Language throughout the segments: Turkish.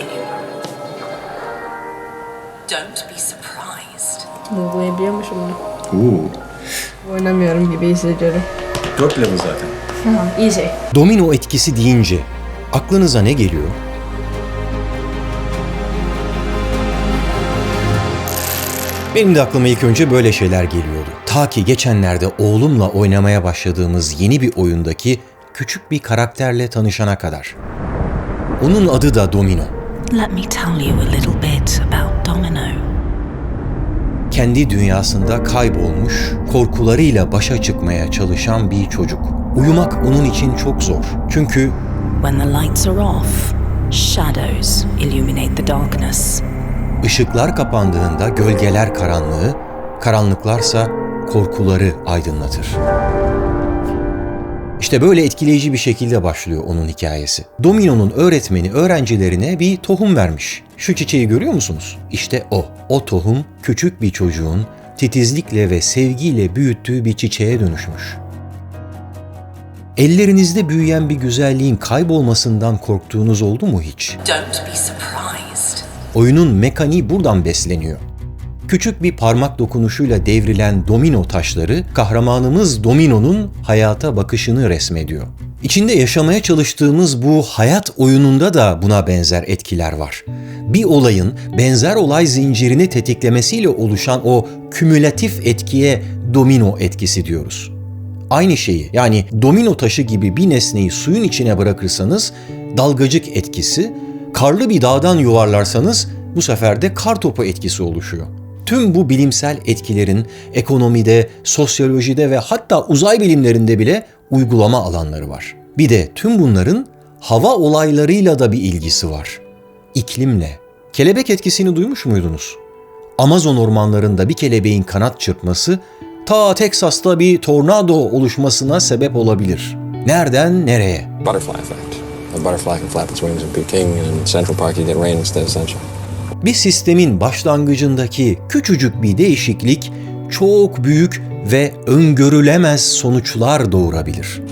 anyone. Don't be surprised. Bu biliyormuşum bunu. Oo. Oynamıyorum gibi hissediyorum. 4 level zaten. İyi şey. Domino etkisi deyince aklınıza ne geliyor? Benim de aklıma ilk önce böyle şeyler geliyordu. Ta ki geçenlerde oğlumla oynamaya başladığımız yeni bir oyundaki küçük bir karakterle tanışana kadar. Onun adı da Domino. Let me tell you a little bit about Domino. Kendi dünyasında kaybolmuş, korkularıyla başa çıkmaya çalışan bir çocuk. Uyumak onun için çok zor. Çünkü When the lights are off, shadows illuminate the darkness. ışıklar kapandığında gölgeler karanlığı, karanlıklarsa korkuları aydınlatır. İşte böyle etkileyici bir şekilde başlıyor onun hikayesi. Domino'nun öğretmeni öğrencilerine bir tohum vermiş. Şu çiçeği görüyor musunuz? İşte o. O tohum küçük bir çocuğun titizlikle ve sevgiyle büyüttüğü bir çiçeğe dönüşmüş. Ellerinizde büyüyen bir güzelliğin kaybolmasından korktuğunuz oldu mu hiç? Don't be surprised. Oyunun mekaniği buradan besleniyor. Küçük bir parmak dokunuşuyla devrilen domino taşları kahramanımız Domino'nun hayata bakışını resmediyor. İçinde yaşamaya çalıştığımız bu hayat oyununda da buna benzer etkiler var. Bir olayın benzer olay zincirini tetiklemesiyle oluşan o kümülatif etkiye domino etkisi diyoruz. Aynı şeyi, yani domino taşı gibi bir nesneyi suyun içine bırakırsanız dalgacık etkisi, karlı bir dağdan yuvarlarsanız bu sefer de kartopu etkisi oluşuyor. Tüm bu bilimsel etkilerin ekonomide, sosyolojide ve hatta uzay bilimlerinde bile uygulama alanları var. Bir de tüm bunların hava olaylarıyla da bir ilgisi var. İklimle. Kelebek etkisini duymuş muydunuz? Amazon ormanlarında bir kelebeğin kanat çırpması ta Teksas'ta bir tornado oluşmasına sebep olabilir. Nereden nereye? Butterfly effect. A butterfly can flap its wings in Peking, and in Central Park you get rain instead of sunshine. Bir sistemin başlangıcındaki küçücük bir değişiklik çok büyük ve öngörülemez sonuçlar doğurabilir.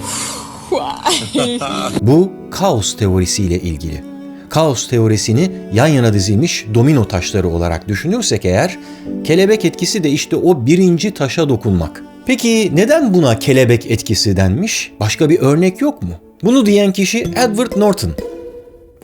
Bu kaos teorisiyle ilgili. Kaos teorisini yan yana dizilmiş domino taşları olarak düşünürsek eğer, kelebek etkisi de işte o birinci taşa dokunmak. Peki neden buna kelebek etkisi denmiş? Başka bir örnek yok mu? Bunu diyen kişi Edward Norton.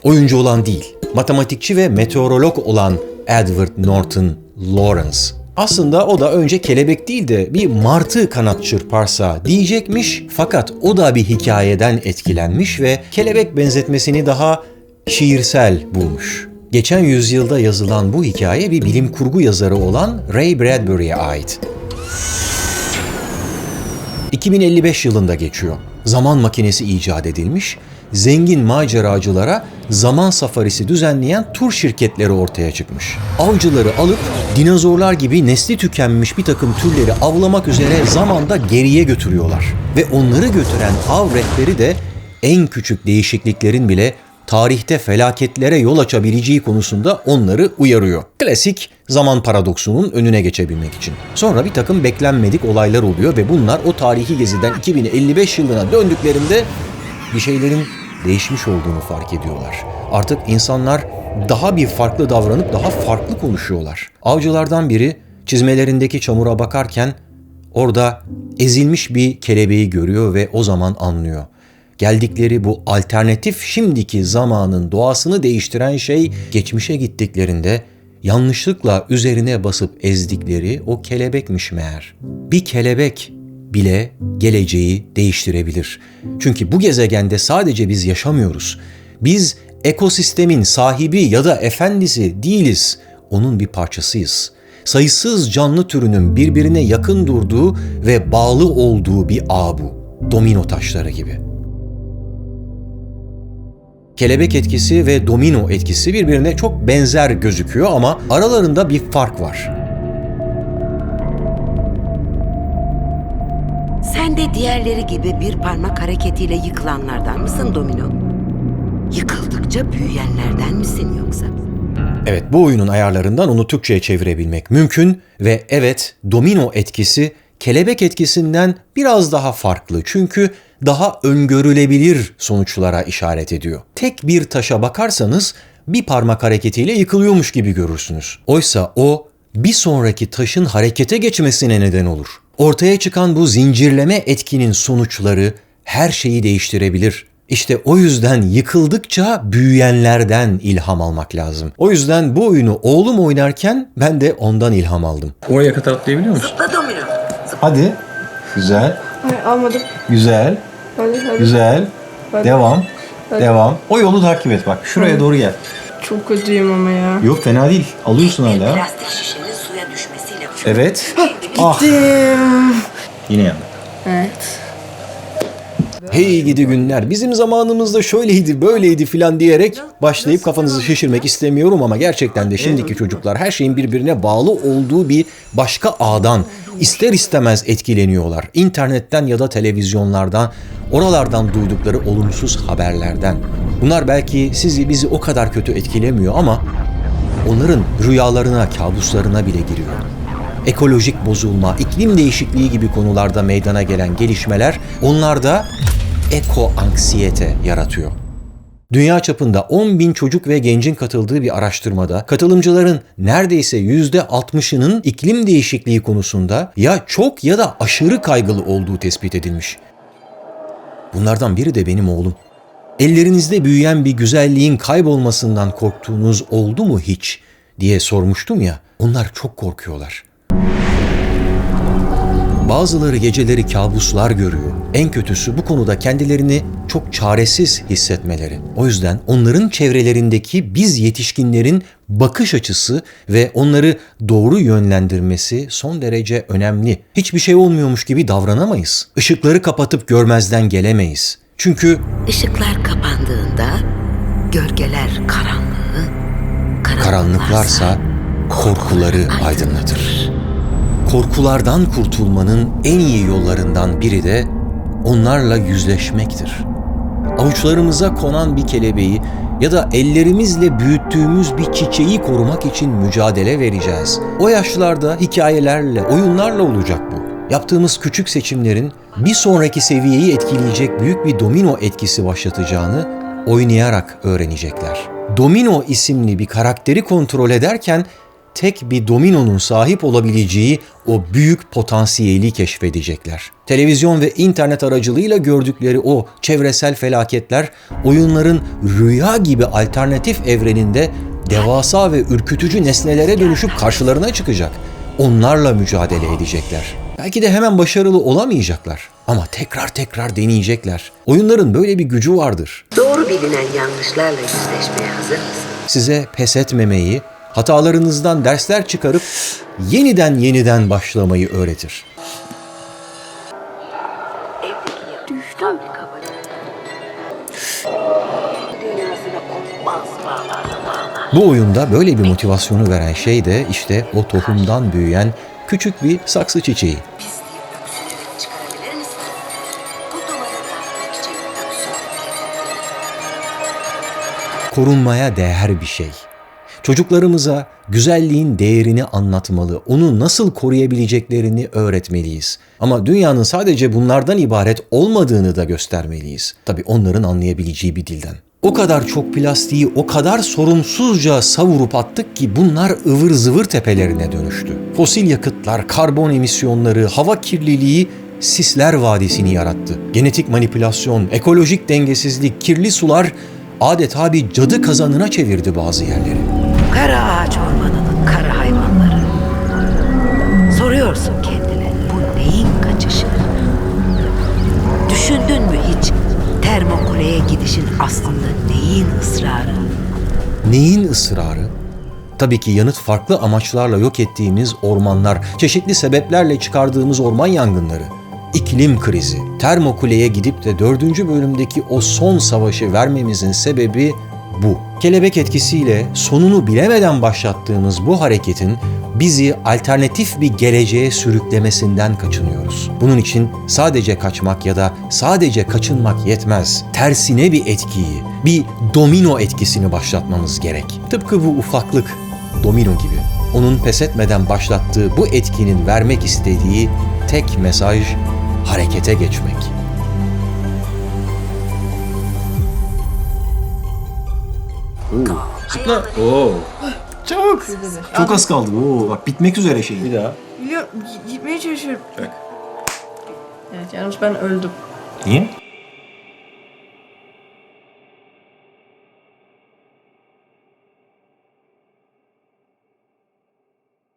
Oyuncu olan değil, matematikçi ve meteorolog olan Edward Norton Lawrence. Aslında o da önce kelebek değil de bir martı kanat çırparsa diyecekmiş, fakat o da bir hikayeden etkilenmiş ve kelebek benzetmesini daha şiirsel bulmuş. Geçen yüzyılda yazılan bu hikaye bir bilim kurgu yazarı olan Ray Bradbury'e ait. 2055 yılında geçiyor. Zaman makinesi icat edilmiş, zengin maceracılara zaman safarisi düzenleyen tur şirketleri ortaya çıkmış. Avcıları alıp dinozorlar gibi nesli tükenmiş bir takım türleri avlamak üzere zamanda geriye götürüyorlar. Ve onları götüren av rehberi de en küçük değişikliklerin bile tarihte felaketlere yol açabileceği konusunda onları uyarıyor. Klasik zaman paradoksunun önüne geçebilmek için. Sonra bir takım beklenmedik olaylar oluyor ve bunlar o tarihi geziden 2055 yılına döndüklerinde bir şeylerin değişmiş olduğunu fark ediyorlar. Artık insanlar daha bir farklı davranıp daha farklı konuşuyorlar. Avcılardan biri çizmelerindeki çamura bakarken orada ezilmiş bir kelebeği görüyor ve o zaman anlıyor. Geldikleri bu alternatif şimdiki zamanın doğasını değiştiren şey, geçmişe gittiklerinde yanlışlıkla üzerine basıp ezdikleri o kelebekmiş meğer. Bir kelebek bile geleceği değiştirebilir. Çünkü bu gezegende sadece biz yaşamıyoruz. Biz ekosistemin sahibi ya da efendisi değiliz. Onun bir parçasıyız. Sayısız canlı türünün birbirine yakın durduğu ve bağlı olduğu bir ağ bu. Domino taşları gibi. Kelebek etkisi ve domino etkisi birbirine çok benzer gözüküyor ama aralarında bir fark var. Sen de diğerleri gibi bir parmak hareketiyle yıkılanlardan mısın Domino? Yıkıldıkça büyüyenlerden misin yoksa? Evet, bu oyunun ayarlarından onu Türkçe'ye çevirebilmek mümkün ve evet, domino etkisi kelebek etkisinden biraz daha farklı çünkü daha öngörülebilir sonuçlara işaret ediyor. Tek bir taşa bakarsanız bir parmak hareketiyle yıkılıyormuş gibi görürsünüz. Oysa o bir sonraki taşın harekete geçmesine neden olur. Ortaya çıkan bu zincirleme etkinin sonuçları her şeyi değiştirebilir. İşte o yüzden yıkıldıkça büyüyenlerden ilham almak lazım. O yüzden bu oyunu oğlum oynarken ben de ondan ilham aldım. Oraya kadar atlayabiliyor musun? Zıpla domino. Hadi. Güzel. Ay, almadım. Güzel. Hadi. Güzel. Hadi. Devam. Devam. O yolu takip et bak. Şuraya doğru gel. Çok kötüyüm ama ya. Yok fena değil. Alıyorsun hala. Plastik şişenin suya düşmesiyle... Evet. Ah. Yine yandı. Evet. Hey gidi günler, bizim zamanımızda şöyleydi böyleydi filan diyerek başlayıp kafanızı şişirmek istemiyorum ama gerçekten de şimdiki çocuklar her şeyin birbirine bağlı olduğu bir başka ağdan ister istemez etkileniyorlar. İnternetten ya da televizyonlardan, oralardan duydukları olumsuz haberlerden. Bunlar belki sizi bizi o kadar kötü etkilemiyor ama onların rüyalarına, kabuslarına bile giriyor. Ekolojik bozulma, iklim değişikliği gibi konularda meydana gelen gelişmeler onlarda eko-anksiyete yaratıyor. Dünya çapında 10.000 çocuk ve gencin katıldığı bir araştırmada katılımcıların neredeyse %60'ının iklim değişikliği konusunda ya çok ya da aşırı kaygılı olduğu tespit edilmiş. Bunlardan biri de benim oğlum. Ellerinizde büyüyen bir güzelliğin kaybolmasından korktuğunuz oldu mu hiç diye sormuştum ya, onlar çok korkuyorlar. Bazıları geceleri kabuslar görüyor. En kötüsü bu konuda kendilerini çok çaresiz hissetmeleri. O yüzden onların çevrelerindeki biz yetişkinlerin bakış açısı ve onları doğru yönlendirmesi son derece önemli. Hiçbir şey olmuyormuş gibi davranamayız. Işıkları kapatıp görmezden gelemeyiz. Çünkü Işıklar kapandığında gölgeler karanlığı, karanlıklarsa korkuları aydınlatır. Korkulardan kurtulmanın en iyi yollarından biri de onlarla yüzleşmektir. Avuçlarımıza konan bir kelebeği ya da ellerimizle büyüttüğümüz bir çiçeği korumak için mücadele vereceğiz. O yaşlarda hikayelerle, oyunlarla olacak bu. Yaptığımız küçük seçimlerin bir sonraki seviyeyi etkileyecek büyük bir domino etkisi başlatacağını oynayarak öğrenecekler. Domino isimli bir karakteri kontrol ederken tek bir dominonun sahip olabileceği o büyük potansiyeli keşfedecekler. Televizyon ve internet aracılığıyla gördükleri o çevresel felaketler oyunların rüya gibi alternatif evreninde devasa ve ürkütücü nesnelere dönüşüp karşılarına çıkacak. Onlarla mücadele edecekler. Belki de hemen başarılı olamayacaklar ama tekrar deneyecekler. Oyunların böyle bir gücü vardır. Doğru bilinen yanlışlarla yüzleşmeye hazır mısın? Size pes etmemeyi, hatalarınızdan dersler çıkarıp yeniden başlamayı öğretir. Düştüm. Dünyasına olmaz bağlar. Bu oyunda böyle bir motivasyonu veren şey de işte o tohumdan büyüyen küçük bir saksı çiçeği. Pisliğin öksürüğünü çıkarabilir misin? Bu duvarı dağıtmak için öksür. Korunmaya değer bir şey. Çocuklarımıza güzelliğin değerini anlatmalı, onu nasıl koruyabileceklerini öğretmeliyiz. Ama dünyanın sadece bunlardan ibaret olmadığını da göstermeliyiz. Tabii onların anlayabileceği bir dilden. O kadar çok plastiği o kadar sorumsuzca savurup attık ki bunlar ıvır zıvır tepelerine dönüştü. Fosil yakıtlar, karbon emisyonları, hava kirliliği Sisler Vadisi'ni yarattı. Genetik manipülasyon, ekolojik dengesizlik, kirli sular adeta bir cadı kazanına çevirdi bazı yerleri. Kara ağaç ormanının kara hayvanları. Soruyorsun kendine, bu neyin kaçışı? Düşündün mü hiç Termokule'ye gidişin aslında neyin ısrarı? Neyin ısrarı? Tabii ki yanıt farklı amaçlarla yok ettiğimiz ormanlar, çeşitli sebeplerle çıkardığımız orman yangınları, iklim krizi. Termokule'ye gidip de 4. bölümdeki o son savaşı vermemizin sebebi bu. Kelebek etkisiyle sonunu bilemeden başlattığımız bu hareketin bizi alternatif bir geleceğe sürüklemesinden kaçınıyoruz. Bunun için sadece kaçmak ya da sadece kaçınmak yetmez. Tersine bir etkiyi, bir domino etkisini başlatmamız gerek. Tıpkı bu ufaklık domino gibi. Onun pes etmeden başlattığı bu etkinin vermek istediği tek mesaj harekete geçmek. Ooh. Zıpla. Oo. Çabuk. Çok az kaldı. Oo, bak bitmek üzere şey. Bir daha. Biliyorum. Gitmeye çalışıyorum. Bak. Evet yalnız ben öldüm. Niye?